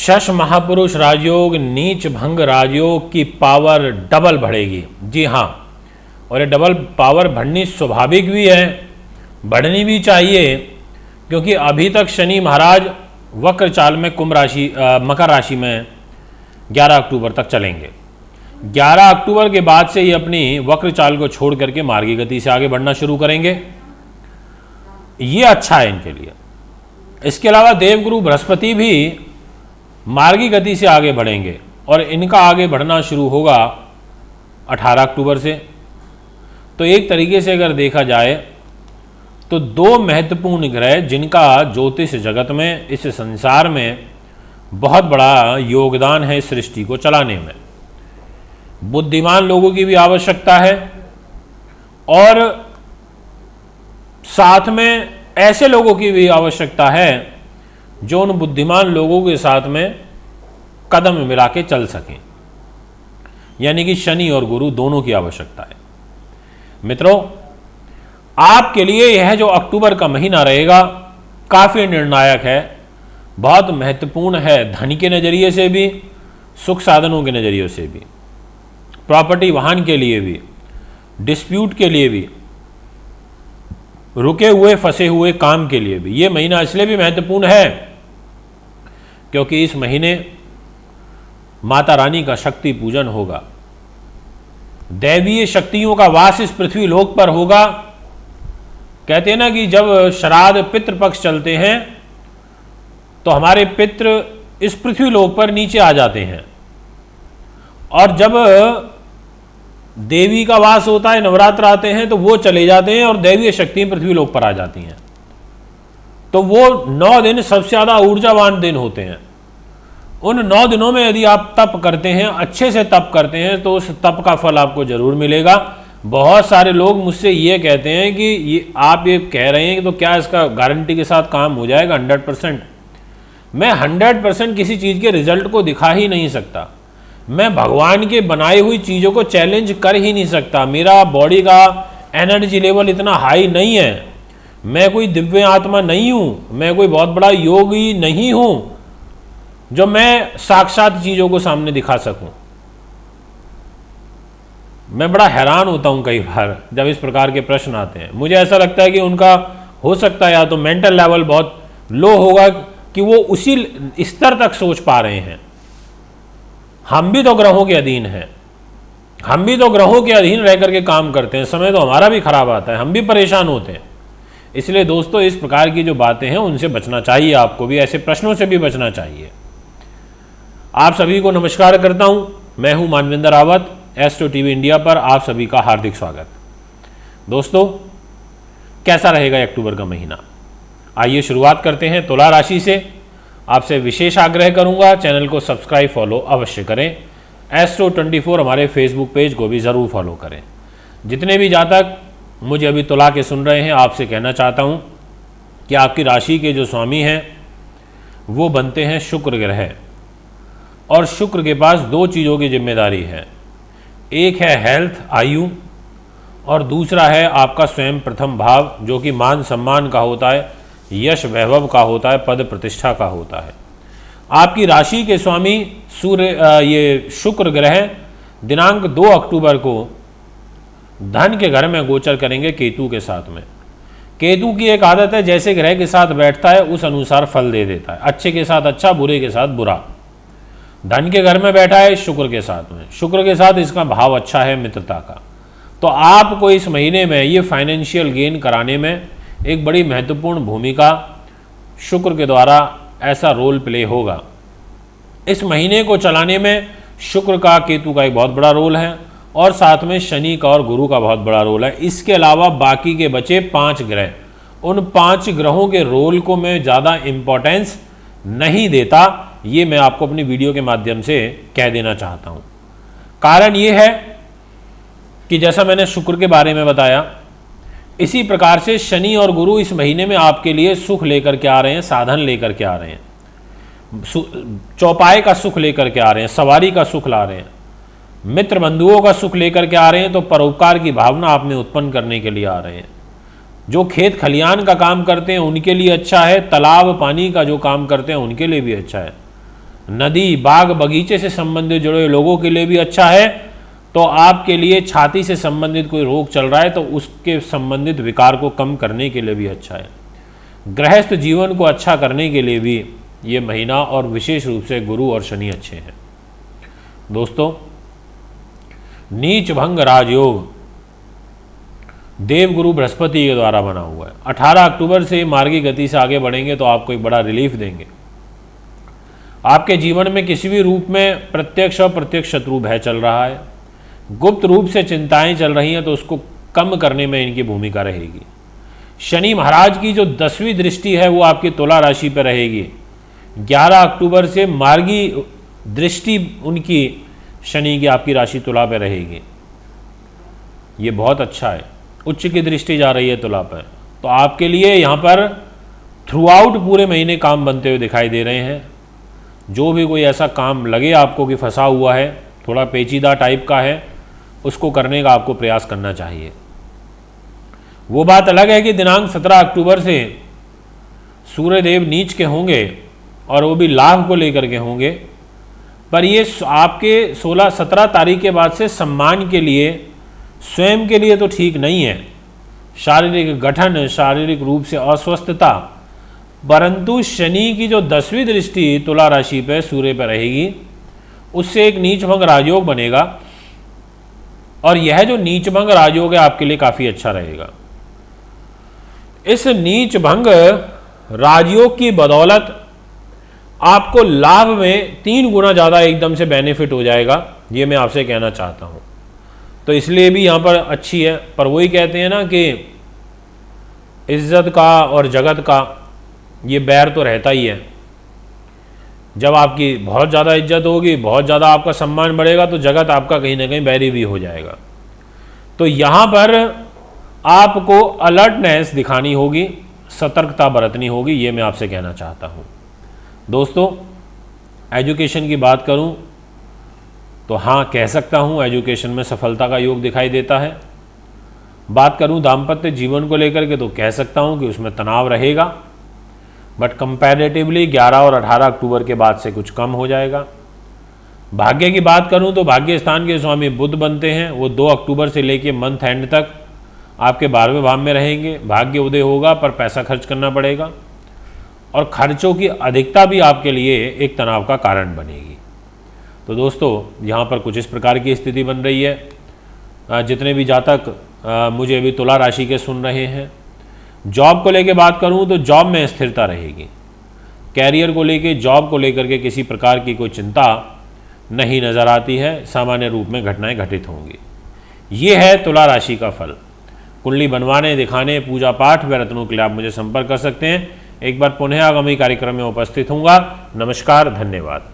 शश महापुरुष राजयोग, नीच भंग राजयोग की पावर डबल बढ़ेगी। जी हाँ, और ये डबल पावर बढ़नी स्वाभाविक भी है, बढ़नी भी चाहिए, क्योंकि अभी तक शनि महाराज वक्र चाल में मकर राशि में 11 अक्टूबर तक चलेंगे। 11 अक्टूबर के बाद से ये अपनी वक्र चाल को छोड़ करके मार्गी गति से आगे बढ़ना शुरू करेंगे। ये अच्छा है इनके लिए। इसके अलावा देवगुरु बृहस्पति भी मार्गी गति से आगे बढ़ेंगे और इनका आगे बढ़ना शुरू होगा 18 अक्टूबर से। तो एक तरीके से अगर देखा जाए तो दो महत्वपूर्ण ग्रह जिनका ज्योतिष जगत में, इस संसार में बहुत बड़ा योगदान है सृष्टि को चलाने में। बुद्धिमान लोगों की भी आवश्यकता है और साथ में ऐसे लोगों की भी आवश्यकता है जो उन बुद्धिमान लोगों के साथ में कदम मिला के चल सकें, यानी कि शनि और गुरु दोनों की आवश्यकता है। मित्रों, आपके लिए यह जो अक्टूबर का महीना रहेगा काफ़ी निर्णायक है, बहुत महत्वपूर्ण है। धन के नज़रिए से भी, सुख साधनों के नज़रिए से भी, प्रॉपर्टी वाहन के लिए भी, डिस्प्यूट के लिए भी, रुके हुए फंसे हुए काम के लिए भी। ये महीना इसलिए भी महत्वपूर्ण है क्योंकि इस महीने माता रानी का शक्ति पूजन होगा, दैवीय शक्तियों का वास इस पृथ्वी लोक पर होगा। कहते हैं ना कि जब श्राद्ध पितृपक्ष चलते हैं तो हमारे पितृ इस पृथ्वी लोक पर नीचे आ जाते हैं, और जब देवी का वास होता है, नवरात्र आते हैं, तो वो चले जाते हैं और दैवीय शक्ति पृथ्वी लोक पर आ जाती हैं। तो वो 9 दिन सबसे ज़्यादा ऊर्जावान दिन होते हैं। उन 9 दिनों में यदि आप तप करते हैं, अच्छे से तप करते हैं, तो उस तप का फल आपको जरूर मिलेगा। बहुत सारे लोग मुझसे ये कहते हैं कि ये आप ये कह रहे हैं कि तो क्या इसका गारंटी के साथ काम हो जाएगा 100%? मैं 100% किसी चीज़ के रिजल्ट को दिखा ही नहीं सकता। मैं भगवान के बनाई हुई चीज़ों को चैलेंज कर ही नहीं सकता। मेरा बॉडी का एनर्जी लेवल इतना हाई नहीं है, मैं कोई दिव्य आत्मा नहीं हूँ, मैं कोई बहुत बड़ा योगी नहीं हूँ जो मैं साक्षात चीज़ों को सामने दिखा सकूं। मैं बड़ा हैरान होता हूं कई बार जब इस प्रकार के प्रश्न आते हैं। मुझे ऐसा लगता है कि उनका हो सकता है या तो मेंटल लेवल बहुत लो होगा कि वो उसी स्तर तक सोच पा रहे हैं। हम भी तो ग्रहों के अधीन हैं, हम भी तो ग्रहों के अधीन रह करके काम करते हैं, समय तो हमारा भी खराब आता है, हम भी परेशान होते हैं। इसलिए दोस्तों, इस प्रकार की जो बातें हैं उनसे बचना चाहिए, आपको भी ऐसे प्रश्नों से भी बचना चाहिए। आप सभी को नमस्कार करता हूं, मैं हूं Manvendra Rawat. Astro TV India पर आप सभी का हार्दिक स्वागत। दोस्तों, कैसा रहेगा अक्टूबर का महीना? आइए शुरुआत करते हैं तुला राशि से। आपसे विशेष आग्रह करूंगा, चैनल को सब्सक्राइब फॉलो अवश्य करें। एस्ट्रो 24 हमारे फेसबुक पेज को भी ज़रूर फॉलो करें। जितने भी जातक मुझे अभी तुला के सुन रहे हैं, आपसे कहना चाहता हूं कि आपकी राशि के जो स्वामी हैं वो बनते हैं शुक्र ग्रह, और शुक्र के पास 2 चीज़ों की जिम्मेदारी है। एक है हेल्थ, आयु, और दूसरा है आपका स्वयं प्रथम भाव, जो कि मान सम्मान का होता है, यश वैभव का होता है, पद प्रतिष्ठा का होता है। आपकी राशि के स्वामी ये शुक्र ग्रह दिनांक 2 अक्टूबर को धन के घर में गोचर करेंगे केतु के साथ में। केतु की एक आदत है, जैसे ग्रह के साथ बैठता है उस अनुसार फल दे देता है, अच्छे के साथ अच्छा, बुरे के साथ बुरा। धन के घर में बैठा है शुक्र के साथ में, शुक्र के साथ इसका भाव अच्छा है मित्रता का। तो आपको इस महीने में ये फाइनेंशियल गेन कराने में एक बड़ी महत्वपूर्ण भूमिका शुक्र के द्वारा ऐसा रोल प्ले होगा। इस महीने को चलाने में शुक्र का, केतु का एक बहुत बड़ा रोल है, और साथ में शनि का और गुरु का बहुत बड़ा रोल है। इसके अलावा बाकी के बचे 5 ग्रह, उन 5 ग्रहों के रोल को मैं ज़्यादा इम्पोर्टेंस नहीं देता, ये मैं आपको अपनी वीडियो के माध्यम से कह देना चाहता हूँ। कारण ये है कि जैसा मैंने शुक्र के बारे में बताया, इसी प्रकार से शनि और गुरु इस महीने में आपके लिए सुख लेकर के आ रहे हैं, साधन लेकर के आ रहे हैं, चौपाए का सुख लेकर के आ रहे हैं, सवारी का सुख ला रहे हैं, मित्र बंधुओं का सुख लेकर के आ रहे हैं। तो परोपकार की भावना आप में उत्पन्न करने के लिए आ रहे हैं। जो खेत खलियान का काम करते हैं उनके लिए अच्छा है, तालाब पानी का जो काम करते हैं उनके लिए भी अच्छा है। नदी, बाग, बगीचे से संबंधित जुड़े हुए लोगों के लिए भी अच्छा है। तो आपके लिए छाती से संबंधित कोई रोग चल रहा है तो उसके संबंधित विकार को कम करने के लिए भी अच्छा है। गृहस्थ जीवन को अच्छा करने के लिए भी ये महीना और विशेष रूप से गुरु और शनि अच्छे हैं। दोस्तों, नीच भंग राजयोग देवगुरु बृहस्पति के द्वारा बना हुआ है। 18 अक्टूबर से मार्गी गति से आगे बढ़ेंगे तो आपको एक बड़ा रिलीफ देंगे। आपके जीवन में किसी भी रूप में प्रत्यक्ष और प्रत्यक्ष शत्रु भय चल रहा है, गुप्त रूप से चिंताएं चल रही हैं तो उसको कम करने में इनकी भूमिका रहेगी। शनि महाराज की जो 10वीं दृष्टि है वो आपकी तुला राशि पर रहेगी। 11 अक्टूबर से मार्गी दृष्टि उनकी शनि की आपकी राशि तुला पर रहेगी। ये बहुत अच्छा है, उच्च की दृष्टि जा रही है तुला पर। तो आपके लिए यहाँ पर थ्रू आउट पूरे महीने काम बनते हुए दिखाई दे रहे हैं। जो भी कोई ऐसा काम लगे आपको कि फंसा हुआ है, थोड़ा पेचीदा टाइप का है, उसको करने का आपको प्रयास करना चाहिए। वो बात अलग है कि दिनांक 17 अक्टूबर से सूर्यदेव नीच के होंगे और वो भी लाभ को लेकर के होंगे, पर ये आपके 16-17 तारीख के बाद से सम्मान के लिए, स्वयं के लिए तो ठीक नहीं है। शारीरिक गठन, शारीरिक रूप से अस्वस्थता, परंतु शनि की जो 10वीं दृष्टि तुला राशि पर सूर्य पर रहेगी उससे एक नीचभंग राजयोग बनेगा और यह जो नीचभंग राजयोग है आपके लिए काफ़ी अच्छा रहेगा। इस नीचभंग राजयोग की बदौलत आपको लाभ में 3 गुना ज़्यादा एकदम से बेनिफिट हो जाएगा, ये मैं आपसे कहना चाहता हूँ। तो इसलिए भी यहाँ पर अच्छी है। पर वही कहते हैं ना कि इज्जत का और जगत का ये बैर तो रहता ही है। जब आपकी बहुत ज़्यादा इज्जत होगी, बहुत ज़्यादा आपका सम्मान बढ़ेगा तो जगत आपका कहीं ना कहीं बैरी भी हो जाएगा। तो यहाँ पर आपको अलर्टनेस दिखानी होगी, सतर्कता बरतनी होगी, ये मैं आपसे कहना चाहता हूँ। दोस्तों, एजुकेशन की बात करूँ तो हाँ, कह सकता हूँ एजुकेशन में सफलता का योग दिखाई देता है। बात करूँ दाम्पत्य जीवन को लेकर के तो कह सकता हूँ कि उसमें तनाव रहेगा, बट कंपैरेटिवली 11 और 18 अक्टूबर के बाद से कुछ कम हो जाएगा। भाग्य की बात करूँ तो भाग्य स्थान के स्वामी बुध बनते हैं, वो 2 अक्टूबर से लेके मंथ एंड तक आपके 12वें भाव में रहेंगे। भाग्य उदय होगा पर पैसा खर्च करना पड़ेगा और खर्चों की अधिकता भी आपके लिए एक तनाव का कारण बनेगी। तो दोस्तों, यहाँ पर कुछ इस प्रकार की स्थिति बन रही है। जितने भी जातक मुझे अभी तुला राशि के सुन रहे हैं, जॉब को लेके बात करूँ तो जॉब में स्थिरता रहेगी। कैरियर को लेके, जॉब को लेकर के किसी प्रकार की कोई चिंता नहीं नज़र आती है, सामान्य रूप में घटनाएं घटित होंगी। ये है तुला राशि का फल। कुंडली बनवाने, दिखाने, पूजा पाठ व रत्नों के लिए आप मुझे संपर्क कर सकते हैं। एक बार पुनः आगामी कार्यक्रम में उपस्थित होऊंगा। नमस्कार, धन्यवाद।